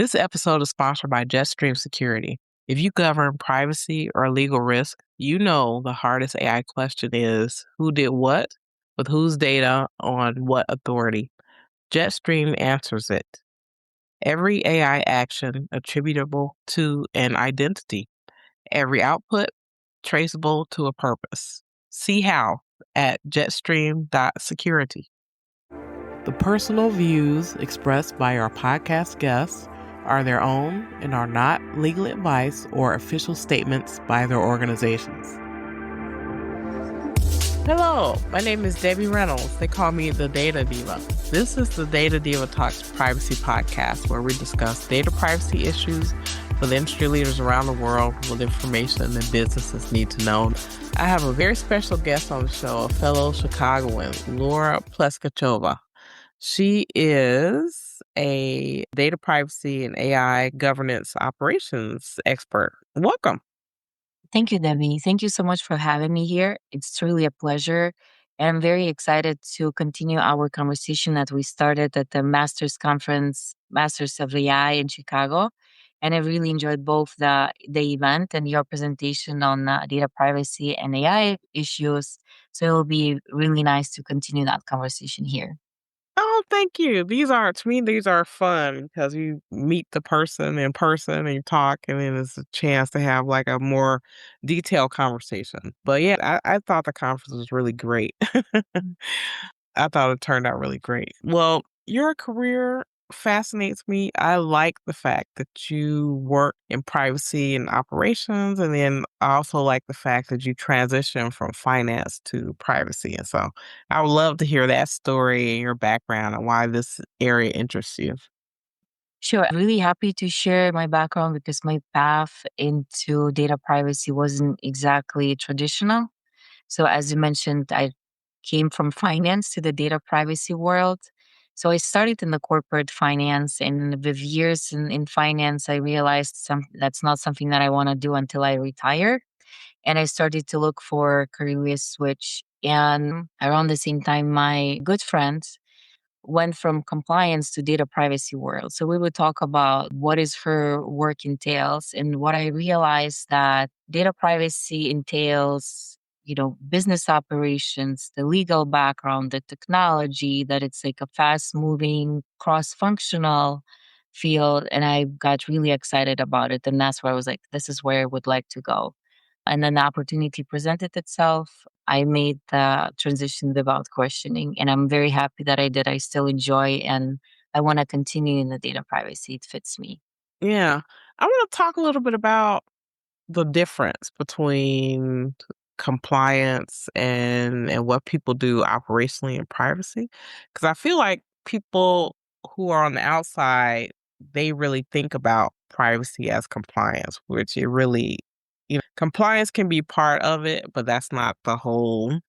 This episode is sponsored by Jetstream Security. If you govern privacy or legal risk, you know the hardest AI question is who did what, with whose data, on what authority. Jetstream answers it. Every AI action attributable to an identity. Every output traceable to a purpose. See how at jetstream.security. The personal views expressed by our podcast guests are their own and are not legal advice or official statements by their organizations. Hello, my name is Debbie Reynolds. They call me the Data Diva. This is the Data Diva Talks Privacy podcast, where we discuss data privacy issues with industry leaders around the world with information that businesses need to know. I have a very special guest on the show, a fellow Chicagoan, Laura Pleskatcheva. She is a data privacy and AI governance operations expert. Welcome. Thank you, Debbie. Thank you so much for having me here. It's truly a pleasure. And I'm very excited to continue our conversation that we started at the Masters Conference, Masters of AI in Chicago. And I really enjoyed both the event and your presentation on data privacy and AI issues. So it'll be really nice to continue that conversation here. Oh, thank you. To me, these are fun because you meet the person in person and you talk, and then it's a chance to have like a more detailed conversation. But yeah, I thought the conference was really great. I thought it turned out really great. Well, your career fascinates me. I like the fact that you work in privacy and operations. And then I also like the fact that you transition from finance to privacy. And so I would love to hear that story and your background and why this area interests you. Sure. I'm really happy to share my background because my path into data privacy wasn't exactly traditional. So, as you mentioned, I came from finance to the data privacy world. So, I started in the corporate finance, and with years in finance, I realized that's not something that I want to do until I retire. And I started to look for career switch. And around the same time, my good friend went from compliance to data privacy world. So we would talk about what is her work entails. And what I realized that data privacy entails, business operations, the legal background, the technology, that it's like a fast moving, cross functional field. And I got really excited about it. And that's where I was like, this is where I would like to go. And then the opportunity presented itself. I made the transition without questioning, and I'm very happy that I did. I still enjoy, and I want to continue in the data privacy. It fits me. Yeah. I want to talk a little bit about the difference between compliance and what people do operationally in privacy. Because I feel like people who are on the outside, they really think about privacy as compliance, which it really, compliance can be part of it, but that's not the whole Mhm.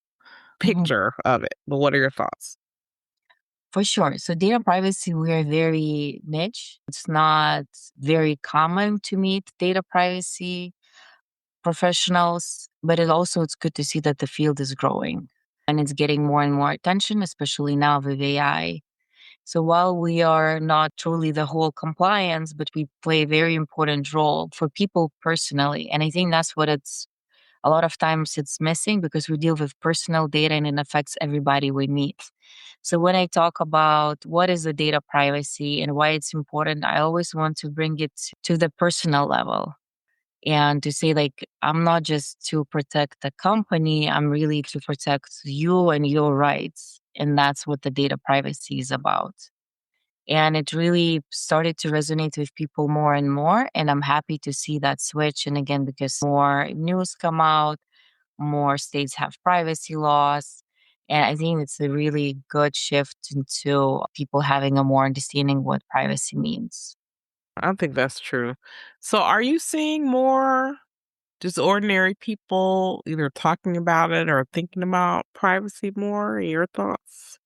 picture of it. But what are your thoughts? For sure. So data privacy, we are very niche. It's not very common to meet data privacy professionals, but it's good to see that the field is growing and it's getting more and more attention, especially now with AI. So while we are not truly the whole compliance, but we play a very important role for people personally. And I think that's what it's a lot of times it's missing because we deal with personal data and it affects everybody we meet. So when I talk about what is the data privacy and why it's important, I always want to bring it to the personal level and to say, like, I'm not just to protect the company, I'm really to protect you and your rights. And that's what the data privacy is about. And it really started to resonate with people more and more. And I'm happy to see that switch. And again, because more news come out, more states have privacy laws. And I think it's a really good shift into people having a more understanding what privacy means. I think that's true. So are you seeing more just ordinary people either talking about it or thinking about privacy more? Your thoughts?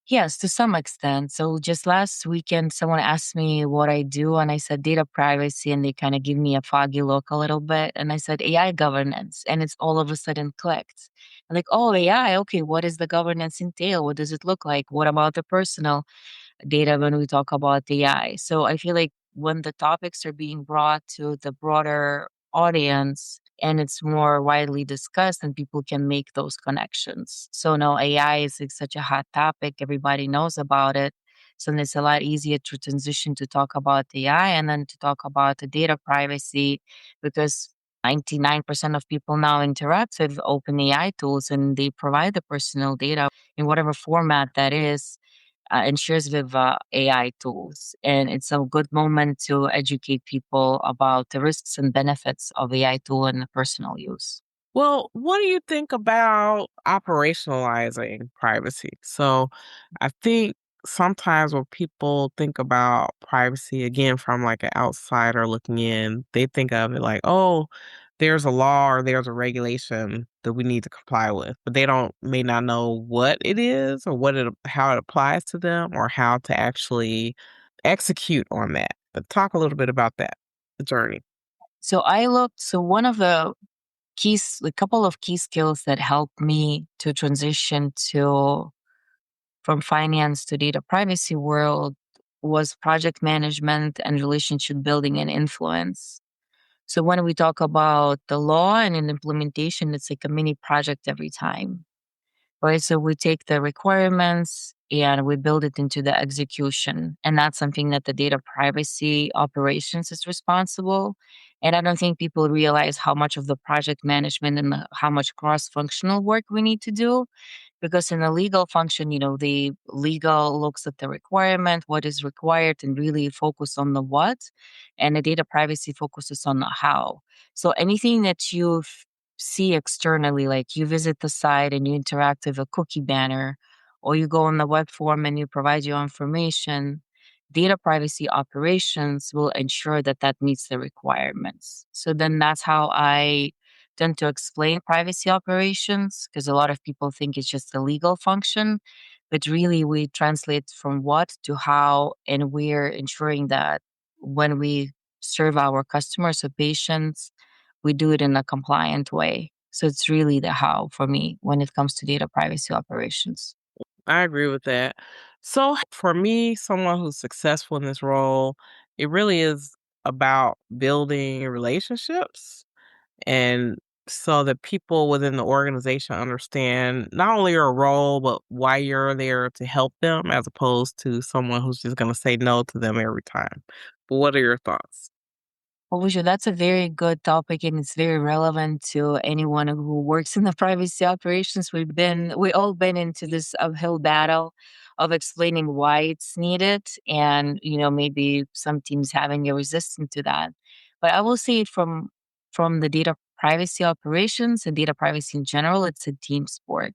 Yes, to some extent. So just last weekend, someone asked me what I do, and I said data privacy, and they kind of give me a foggy look a little bit. And I said AI governance, and it's all of a sudden clicked. I'm like, oh, AI, okay, what does the governance entail? What does it look like? What about the personal data when we talk about AI? So I feel like when the topics are being brought to the broader audience and it's more widely discussed and people can make those connections. So now AI is like such a hot topic. Everybody knows about it. So then it's a lot easier to transition to talk about AI and then to talk about the data privacy because 99% of people now interact with open AI tools and they provide the personal data in whatever format that is and shares with AI tools. And it's a good moment to educate people about the risks and benefits of AI tool and personal use. Well, what do you think about operationalizing privacy? So, I think sometimes when people think about privacy, again, from like an outsider looking in, they think of it like, oh, there's a law or there's a regulation that we need to comply with, but they don't may not know what it is or how it applies to them or how to actually execute on that. But talk a little bit about that, the journey. So one of the keys, a couple of key skills that helped me to transition to from finance to data privacy world was project management and relationship building and influence. So when we talk about the law and an implementation, it's like a mini project every time, right? So we take the requirements and we build it into the execution. And that's something that the data privacy operations is responsible. And I don't think people realize how much of the project management and how much cross functional work we need to do because in a legal function, the legal looks at the requirement, what is required, and really focus on the what, and the data privacy focuses on the how. So anything that see externally, like you visit the site and you interact with a cookie banner, or you go on the web form and you provide your information, data privacy operations will ensure that that meets the requirements. So then that's how I tend to explain privacy operations because a lot of people think it's just a legal function, but really we translate from what to how, and we're ensuring that when we serve our customers or patients, we do it in a compliant way. So it's really the how for me when it comes to data privacy operations. I agree with that. So for me, someone who's successful in this role, it really is about building relationships and so that people within the organization understand not only your role, but why you're there to help them as opposed to someone who's just going to say no to them every time. But what are your thoughts? Well, Vishu, that's a very good topic and it's very relevant to anyone who works in the privacy operations. We all been into this uphill battle of explaining why it's needed and, maybe some teams having a resistance to that. But I will say it from the data privacy operations and data privacy in general, it's a team sport,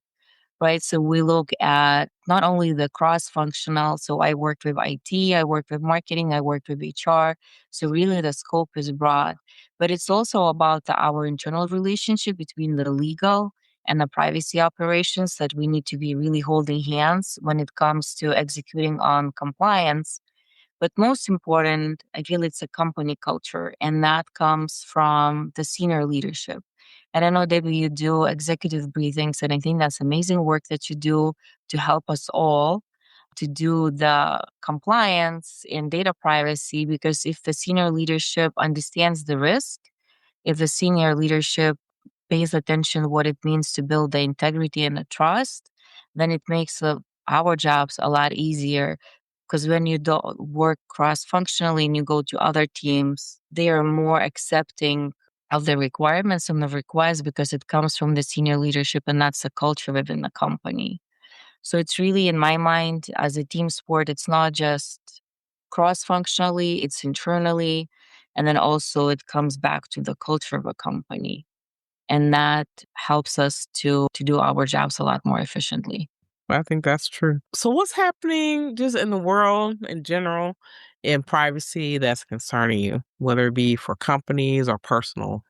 right? So we look at not only the cross functional, so I worked with IT, I worked with marketing, I worked with HR. So really the scope is broad, but it's also about our internal relationship between the legal and the privacy operations that we need to be really holding hands when it comes to executing on compliance. But most important, I feel it's a company culture, and that comes from the senior leadership. And I know, Debbie, you do executive briefings, and I think that's amazing work that you do to help us all to do the compliance and data privacy. Because if the senior leadership understands the risk, if the senior leadership pays attention what it means to build the integrity and the trust, then it makes our jobs a lot easier. Because when you do work cross functionally and you go to other teams, they are more accepting of the requirements and the requests because it comes from the senior leadership and that's the culture within the company. So it's really, in my mind, as a team sport, it's not just cross functionally, it's internally. And then also it comes back to the culture of a company. And that helps us to do our jobs a lot more efficiently. I think that's true. So what's happening just in the world in general in privacy that's concerning you, whether it be for companies or personal?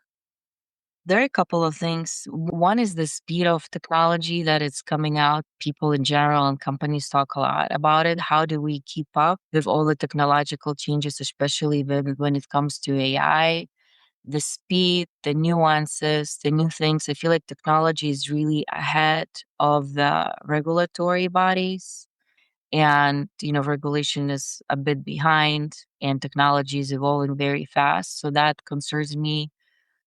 There are a couple of things. One is the speed of technology that it's coming out. People in general and companies talk a lot about it. How do we keep up with all the technological changes, especially when it comes to AI? The speed, the nuances, the new things. I feel like technology is really ahead of the regulatory bodies. And, regulation is a bit behind. and technology is evolving very fast. So that concerns me,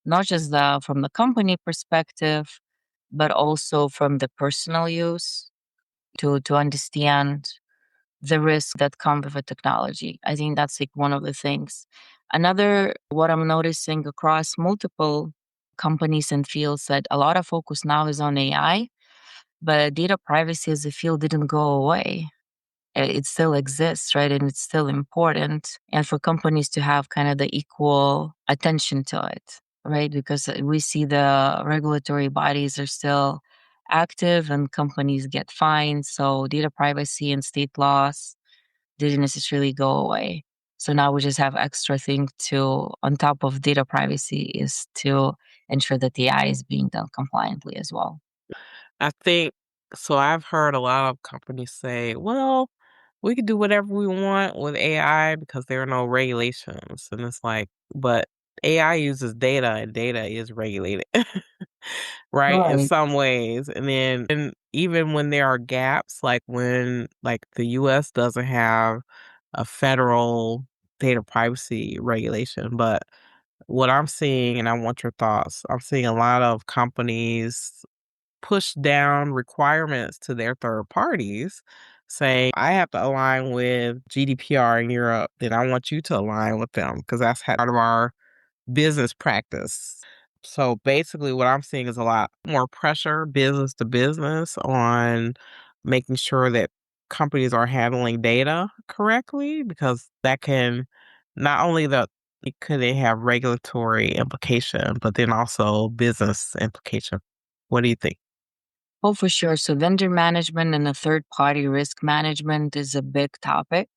not just from the company perspective, but also from the personal use to understand the risk that come with a technology. I think that's like one of the things. Another, what I'm noticing across multiple companies and fields, that a lot of focus now is on AI, but data privacy as a field didn't go away. It still exists, right? And it's still important. And for companies to have kind of the equal attention to it, right? Because we see the regulatory bodies are still active and companies get fined. So data privacy and state laws didn't necessarily go away. So now we just have extra thing to, on top of data privacy, is to ensure that the AI is being done compliantly as well. I think so. I've heard a lot of companies say, well, we can do whatever we want with AI because there are no regulations. And it's like, but AI uses data and data is regulated, right? In Right. some ways. And then and even when there are gaps, like when like the US doesn't have a federal data privacy regulation, but what I'm seeing, and I want your thoughts, I'm seeing a lot of companies push down requirements to their third parties, saying, I have to align with GDPR in Europe, then I want you to align with them because that's part of our business practice. So basically, what I'm seeing is a lot more pressure, business to business, on making sure that companies are handling data correctly because that can not only it could it have regulatory implication, but then also business implication. What do you think? Oh, for sure. So vendor management and the third party risk management is a big topic.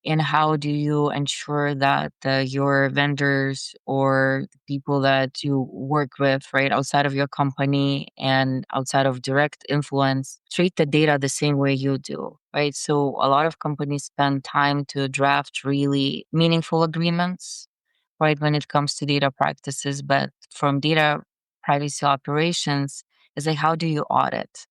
And how do you ensure that your vendors or the people that you work with, right, outside of your company and outside of direct influence, treat the data the same way you do, right? So a lot of companies spend time to draft really meaningful agreements, right, when it comes to data practices. But from data privacy operations, is like, how do you audit?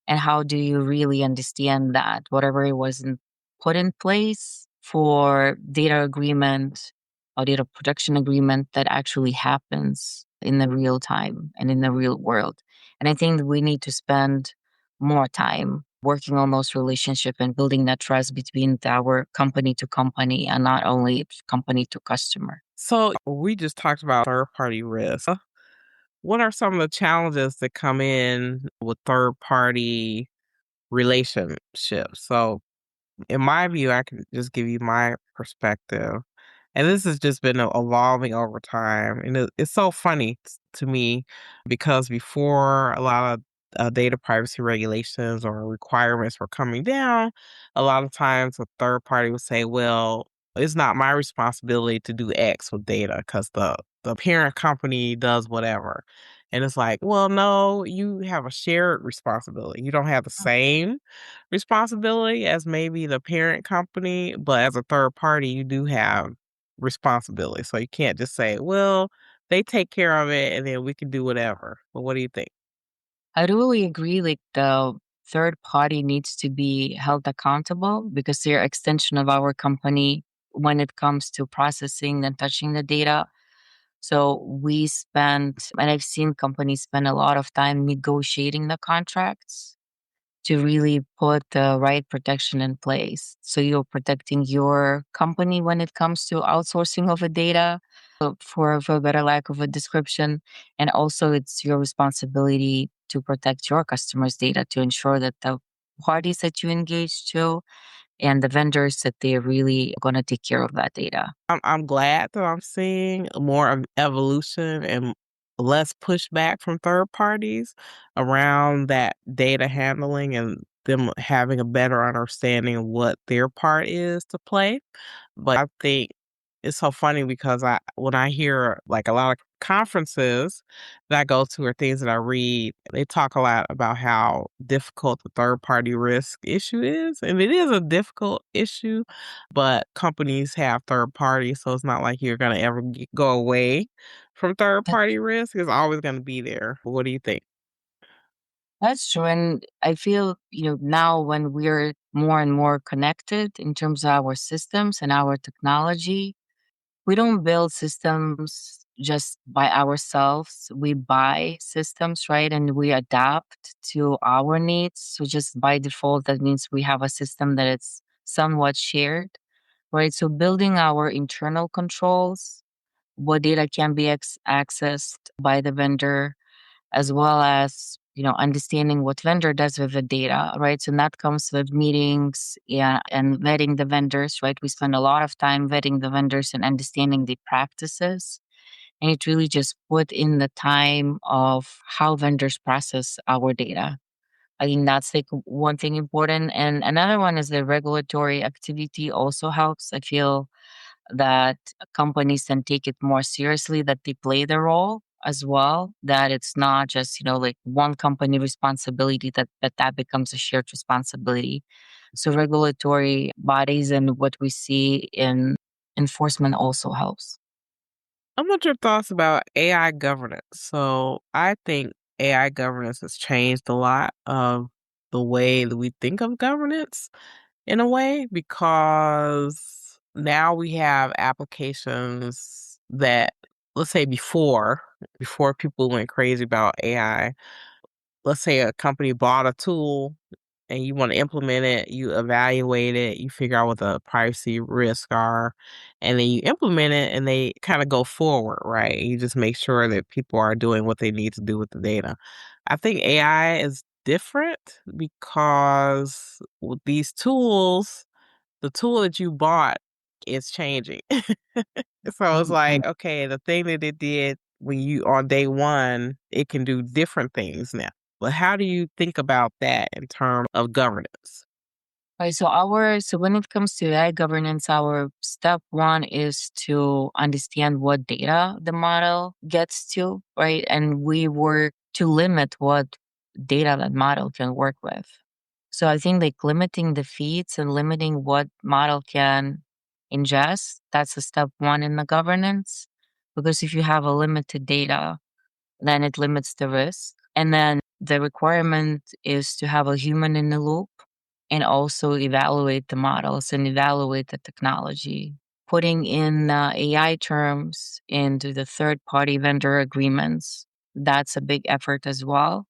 And how do you really understand that whatever it wasn't put in place for data agreement or data protection agreement that actually happens in the real time and in the real world? And I think that we need to spend more time working on those relationships and building that trust between our company to company and not only company to customer. So we just talked about third party risk. What are some of the challenges that come in with third party relationships? So in my view, I can just give you my perspective. And this has just been evolving over time. And it's so funny to me because before a lot of data privacy regulations or requirements were coming down, a lot of times a third party would say, well, it's not my responsibility to do X with data because the parent company does whatever. And it's like, well, no, you have a shared responsibility. You don't have the same responsibility as maybe the parent company, but as a third party, you do have responsibility. So you can't just say, well, they take care of it and then we can do whatever. But what do you think? I really agree. Like the third party needs to be held accountable because they're extension of our company when it comes to processing and touching the data. So we spend, and I've seen companies spend a lot of time negotiating the contracts to really put the right protection in place. So you're protecting your company when it comes to outsourcing of a data, for a better lack of a description. And also it's your responsibility to protect your customers' data to ensure that the parties that you engage to and the vendors that they're really going to take care of that data. I'm glad that I'm seeing more of evolution and less pushback from third parties around that data handling and them having a better understanding of what their part is to play. But I think it's so funny because when I hear like a lot of conferences that I go to or things that I read, they talk a lot about how difficult the third party risk issue is. And it is a difficult issue, but companies have third parties, so it's not like you're gonna ever go away from third party risk. It's always gonna be there. What do you think? That's true. And I feel, now when we're more and more connected in terms of our systems and our technology. We don't build systems just by ourselves. We buy systems, right? And we adapt to our needs. So just by default, that means we have a system that it's somewhat shared, right? So building our internal controls, what data can be accessed by the vendor, as well as understanding what vendor does with the data, right? So that comes with meetings, yeah, and vetting the vendors, right? We spend a lot of time vetting the vendors and understanding the practices, and it really just put in the time of how vendors process our data. I think that's like one thing important, and another one is the regulatory activity also helps. I feel that companies then take it more seriously, that they play the role as well, that it's not just like one company responsibility, that becomes a shared responsibility. So regulatory bodies and what we see in enforcement also helps. I want your thoughts about AI governance. So I think AI governance has changed a lot of the way that we think of governance in a way, because now we have applications that, let's say before people went crazy about AI, let's say a company bought a tool and you want to implement it, you evaluate it, you figure out what the privacy risks are, and then you implement it and they kind of go forward, right? You just make sure that people are doing what they need to do with the data. I think AI is different because with these tools, the tool that you bought is changing. So it's Mhm. like, okay, the thing that it did when you on day one, it can do different things now. But how do you think about that in terms of governance? Right. So when it comes to AI governance, our step one is to understand what data the model gets to, right? And we work to limit what data that model can work with. So I think like limiting the feeds and limiting what model can ingest, that's a step one in the governance. Because if you have a limited data, then it limits the risk. And then the requirement is to have a human in the loop and also evaluate the models and evaluate the technology. Putting in AI terms into the third party vendor agreements, that's a big effort as well,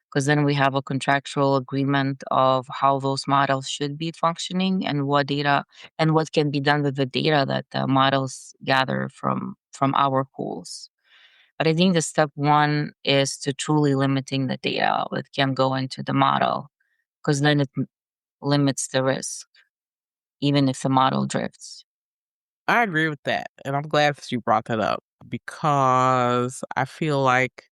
because then we have a contractual agreement of how those models should be functioning and what data and what can be done with the data that the models gather from our pools. But I think the step one is to truly limiting the data that can go into the model, because then it limits the risk, even if the model drifts. I agree with that. And I'm glad that you brought that up because I feel like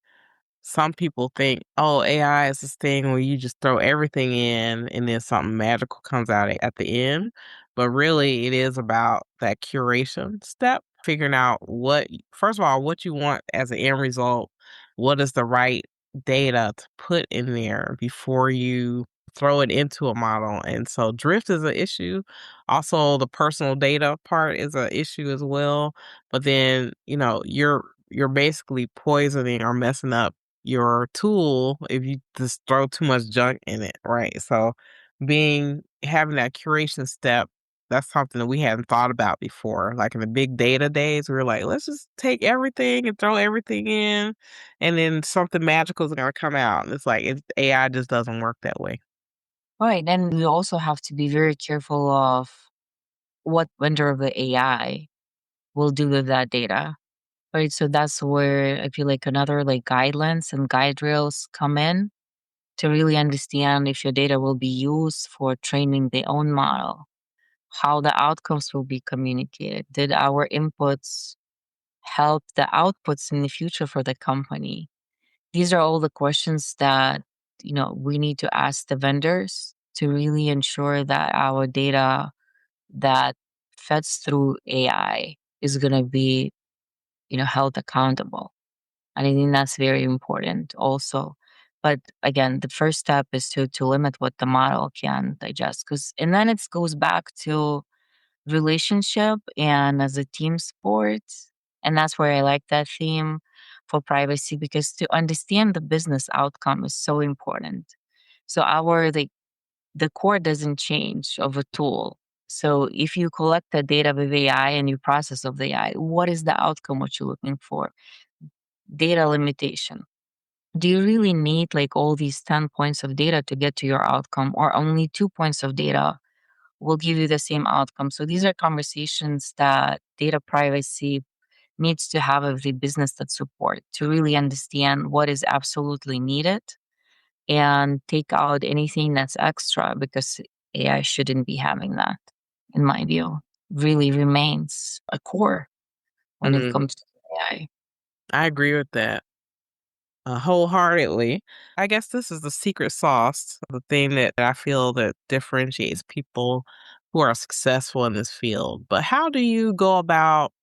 some people think, oh, AI is this thing where you just throw everything in and then something magical comes out at the end. But really, it is about that curation step, figuring out first of all, what you want as an end result. What is the right data to put in there before you throw it into a model? And so drift is an issue. Also, the personal data part is an issue as well. But then, you're basically poisoning or messing up your tool if you just throw too much junk in it, right? So having that curation step, that's something that we hadn't thought about before. Like in the big data days, we were like, let's just take everything and throw everything in, and then something magical is gonna come out. And it's like AI just doesn't work that way. Right. And we also have to be very careful of what vendor of the AI will do with that data. Right. So that's where I feel like another like guidelines and guide rails come in to really understand if your data will be used for training the own model, how the outcomes will be communicated. Did our inputs help the outputs in the future for the company? These are all the questions that we need to ask the vendors to really ensure that our data that feds through AI is going to be held accountable. And I think that's very important also. But again, the first step is to limit what the model can digest, because and then it goes back to relationship and as a team sport. And that's where I like that theme for privacy, because to understand the business outcome is so important. So our the core doesn't change of a tool. So if you collect the data with AI and you process of the AI, what is the outcome what you're looking for? Data limitation. Do you really need like all these 10 points of data to get to your outcome, or only 2 points of data will give you the same outcome? So these are conversations that data privacy needs to have with the business that support to really understand what is absolutely needed and take out anything that's extra, because AI shouldn't be having that, in my view. Really remains a core when it Mhm. comes to AI. I agree with that wholeheartedly. I guess this is the secret sauce, the thing that I feel that differentiates people who are successful in this field. But how do you go about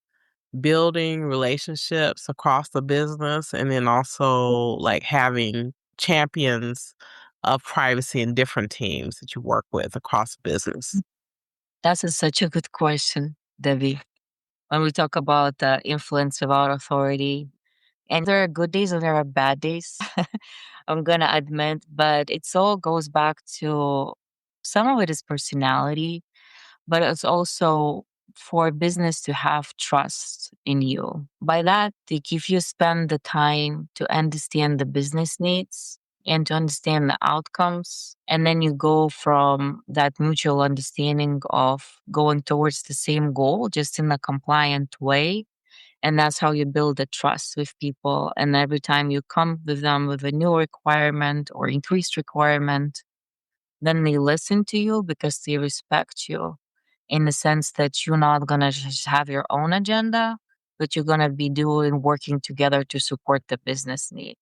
building relationships across the business and then also like having champions of privacy in different teams that you work with across the business? Such a good question, Debbie. When we talk about influence without authority, and there are good days and there are bad days, I'm going to admit, but it all goes back to some of it is personality, but it's also for business to have trust in you. By that, like if you spend the time to understand the business needs and to understand the outcomes, and then you go from that mutual understanding of going towards the same goal, just in a compliant way. And that's how you build the trust with people. And every time you come with them with a new requirement or increased requirement, then they listen to you because they respect you, in the sense that you're not going to just have your own agenda, but you're going to be doing working together to support the business need.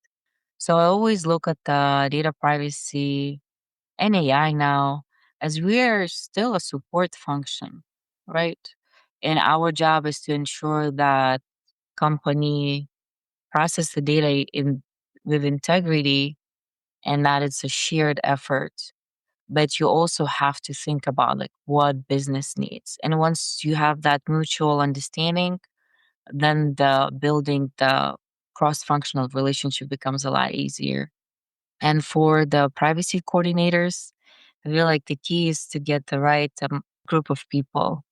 So I always look at the data privacy and AI now as we're still a support function, right? And our job is to ensure that company process the data in with integrity, and that it's a shared effort. But you also have to think about like what business needs. And once you have that mutual understanding, then the building the cross-functional relationship becomes a lot easier. And for the privacy coordinators, I feel like the key is to get the right group of people,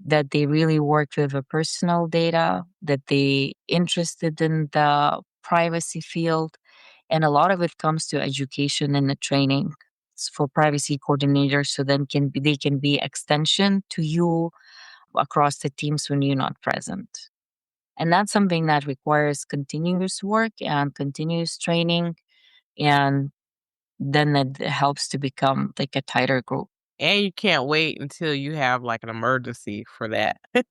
that they really work with the personal data, that they interested in the privacy field. And a lot of it comes to education and the training for privacy coordinators, so then they can be extension to you across the teams when you're not present. And that's something that requires continuous work and continuous training. And then it helps to become like a tighter group. And you can't wait until you have like an emergency for that. It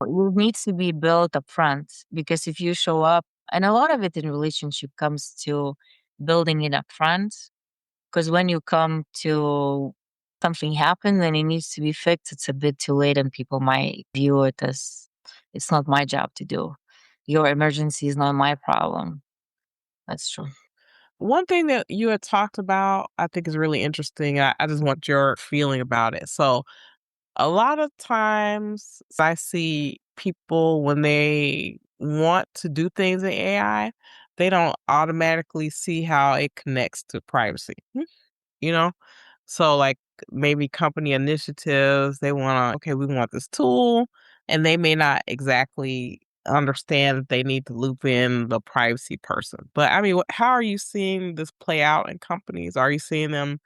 needs to be built up front, because if you show up, and a lot of it in relationship comes to building it up front, because when you come to something happen and it needs to be fixed, it's a bit too late and people might view it as it's not my job to do. Your emergency is not my problem. That's true. One thing that you had talked about, I think is really interesting. I just want your feeling about it. So, a lot of times I see people when they want to do things in AI, they don't automatically see how it connects to privacy. You know? So, like, maybe company initiatives, they wanna, "Okay, we want this tool," and they may not exactly understand that they need to loop in the privacy person. But, I mean, how are you seeing this play out in companies? Are you seeing them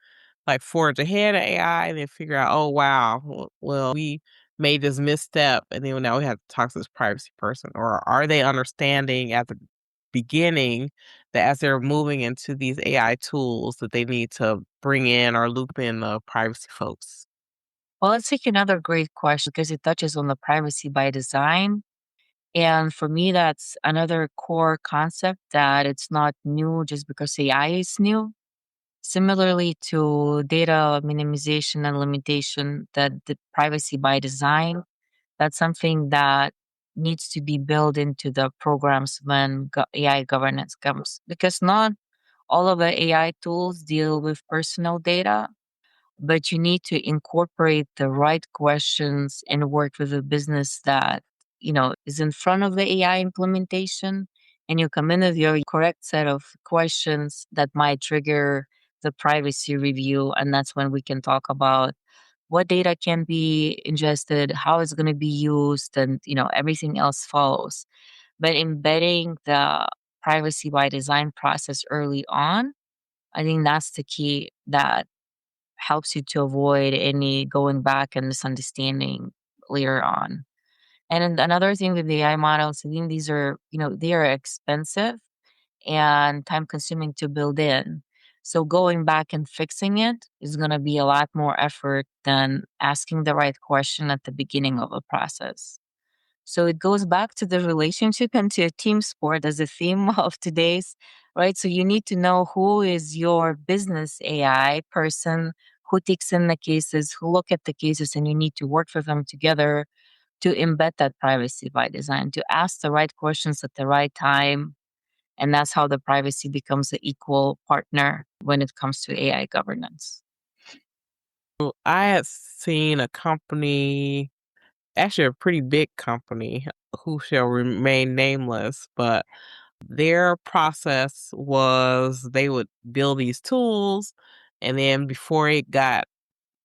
like forge ahead of AI and then figure out, oh wow, well, we made this misstep and then now we have to talk to this privacy person? Or are they understanding at the beginning that as they're moving into these AI tools that they need to bring in or loop in the privacy folks? Well, let's take another great question, because it touches on the privacy by design. And for me, that's another core concept, that it's not new just because AI is new. Similarly to data minimization and limitation, that the privacy by design, that's something that needs to be built into the programs when AI governance comes. Because not all of the AI tools deal with personal data, but you need to incorporate the right questions and work with a business that is in front of the AI implementation, and you come in with your correct set of questions that might trigger the privacy review. And that's when we can talk about what data can be ingested, how it's going to be used, and everything else follows. But embedding the privacy by design process early on, I think that's the key that helps you to avoid any going back and misunderstanding later on. And then another thing with the AI models, I think these are, they are expensive and time consuming to build in. So going back and fixing it is going to be a lot more effort than asking the right question at the beginning of a process. So it goes back to the relationship and to a team sport as a theme of today's, right? So you need to know who is your business AI person, who takes in the cases, who look at the cases, and you need to work with them together to embed that privacy by design, to ask the right questions at the right time. And that's how the privacy becomes an equal partner when it comes to AI governance. Well, I had seen a company, actually a pretty big company, who shall remain nameless, but their process was they would build these tools, and then before it got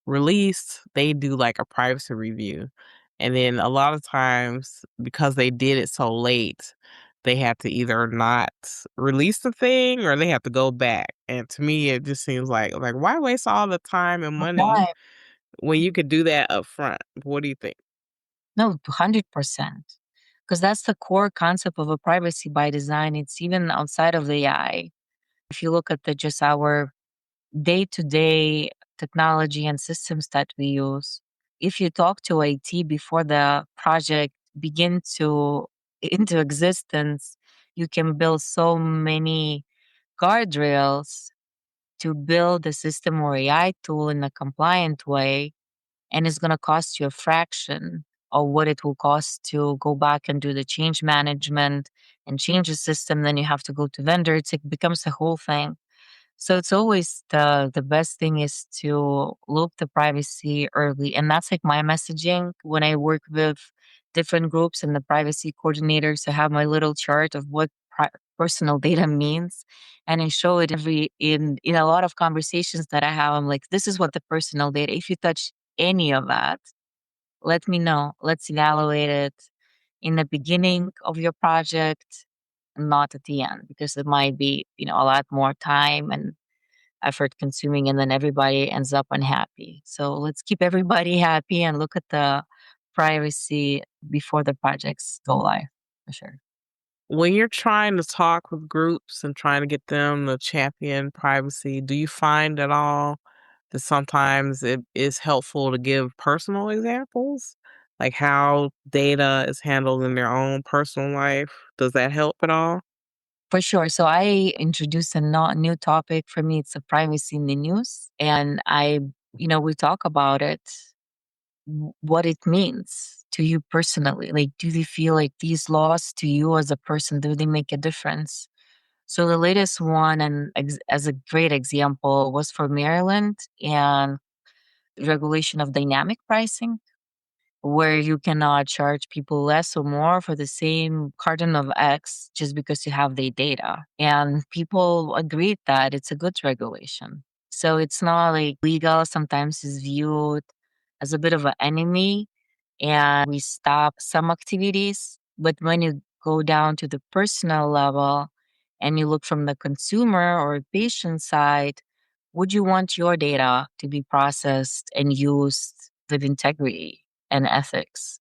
released, they do like a privacy review. And then a lot of times, because they did it so late, they have to either not release the thing or they have to go back. And to me, it just seems like why waste all the time and money Why? when you could do that up front? What do you think? No, 100%. Because that's the core concept of a privacy by design. It's even outside of the AI. If you look at the just our day to day technology and systems that we use, if you talk to IT before the project begin to into existence, you can build so many guardrails to build a system or AI tool in a compliant way, and it's going to cost you a fraction of what it will cost to go back and do the change management and change the system. Then you have to go to vendors. It becomes a whole thing. So it's always the best thing is to look the privacy early. And that's like my messaging when I work with different groups and the privacy coordinators. I have my little chart of what personal data means. And I show it every in a lot of conversations that I have. I'm like, this is what the personal data. If you touch any of that, let me know. Let's evaluate it in the beginning of your project, not at the end, because it might be, a lot more time and effort consuming, and then everybody ends up unhappy. So let's keep everybody happy and look at the privacy before the projects go live, for sure. When you're trying to talk with groups and trying to get them to champion privacy, do you find at all that sometimes it is helpful to give personal examples? Like how data is handled in their own personal life? Does that help at all? For sure. So I introduced a new topic for me. It's a privacy in the news. And we talk about it, what it means to you personally. Like, do you feel like these laws to you as a person, do they make a difference? So the latest one, and as a great example, was for Maryland and regulation of dynamic pricing, where you cannot charge people less or more for the same carton of X just because you have their data. And people agreed that it's a good regulation. So it's not like legal, sometimes is viewed as a bit of an enemy, and we stop some activities. But when you go down to the personal level and you look from the consumer or patient side, would you want your data to be processed and used with integrity and ethics?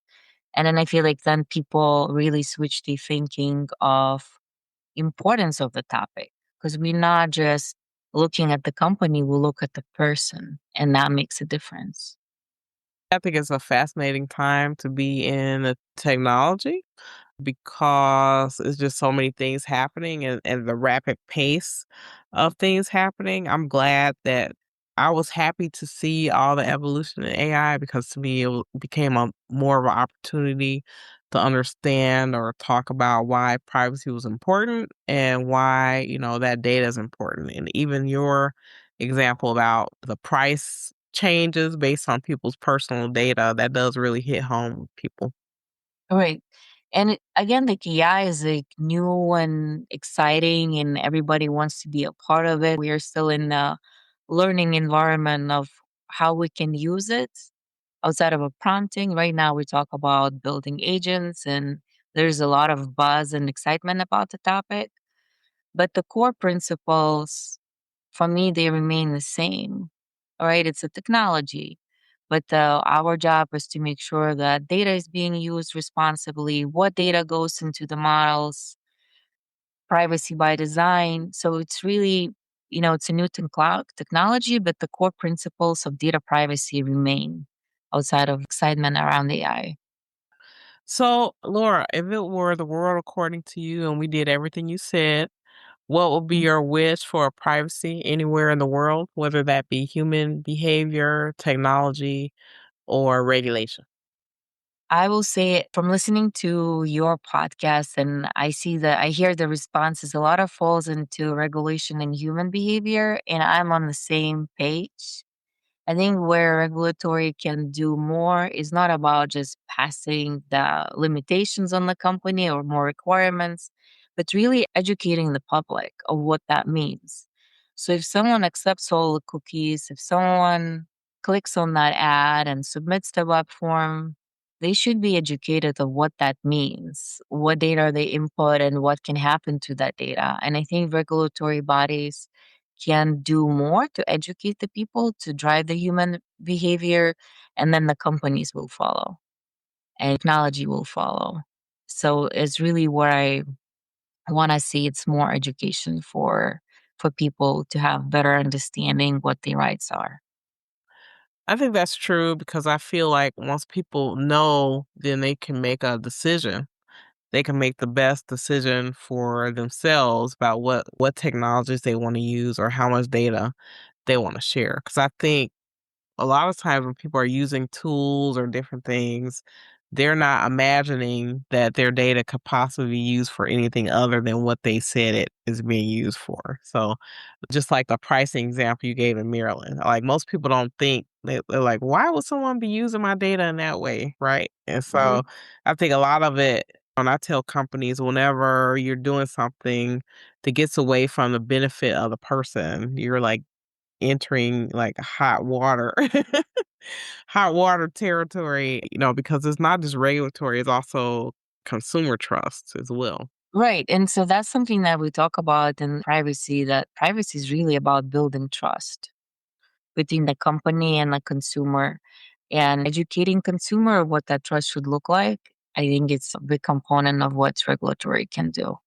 And then I feel like then people really switch the thinking of importance of the topic, because we're not just looking at the company, we look at the person, and that makes a difference. I think it's a fascinating time to be in the technology because it's just so many things happening and the rapid pace of things happening. I'm glad that I was happy to see all the evolution in AI because to me became a more of an opportunity to understand or talk about why privacy was important and why, that data is important. And even your example about the price changes based on people's personal data, that does really hit home with people. Right. And again, like AI is like new and exciting, and everybody wants to be a part of it. We are still in the learning environment of how we can use it outside of a prompting. Right now, we talk about building agents, and there's a lot of buzz and excitement about the topic. But the core principles, for me, they remain the same. All right, it's a technology, but our job is to make sure that data is being used responsibly, what data goes into the models, privacy by design. So it's really, it's a new technology, but the core principles of data privacy remain outside of excitement around AI. So, Laura, if it were the world according to you and we did everything you said, what would be Mm. your wish for privacy anywhere in the world, whether that be human behavior, technology, or regulation? I will say from listening to your podcast, and I hear the responses, a lot of falls into regulation and human behavior, and I'm on the same page. I think where regulatory can do more is not about just passing the limitations on the company or more requirements, but really educating the public of what that means. So if someone accepts all the cookies, if someone clicks on that ad and submits the web form, they should be educated of what that means, what data they input, and what can happen to that data. And I think regulatory bodies can do more to educate the people to drive the human behavior, and then the companies will follow and technology will follow. So it's really where I want to see it's more education for people to have better understanding what their rights are. I think that's true because I feel like once people know, then they can make a decision. They can make the best decision for themselves about what technologies they want to use or how much data they want to share. Because I think a lot of times when people are using tools or different things, they're not imagining that their data could possibly be used for anything other than what they said it is being used for. So, just like the pricing example you gave in Maryland, like most people don't think they're like, why would someone be using my data in that way? Right. And so I think a lot of it, when I tell companies, whenever you're doing something that gets away from the benefit of the person, you're like entering like hot water. Hot water territory, because it's not just regulatory, it's also consumer trust as well. Right. And so that's something that we talk about in privacy, that privacy is really about building trust between the company and the consumer and educating consumer what that trust should look like. I think it's a big component of what regulatory can do.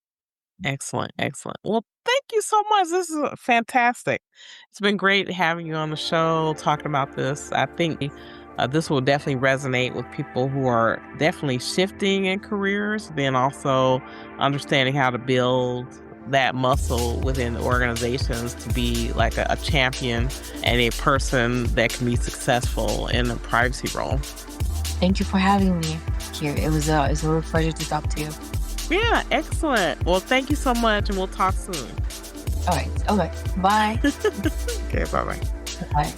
Excellent, excellent. Well, thank you so much. This is fantastic. It's been great having you on the show talking about this. I think this will definitely resonate with people who are definitely shifting in careers, then also understanding how to build that muscle within organizations to be like a champion and a person that can be successful in a privacy role. Thank you for having me here. It's a real pleasure to talk to you. Yeah, excellent. Well, thank you so much, and we'll talk soon. All right. Okay. Bye. Okay, bye bye. Bye.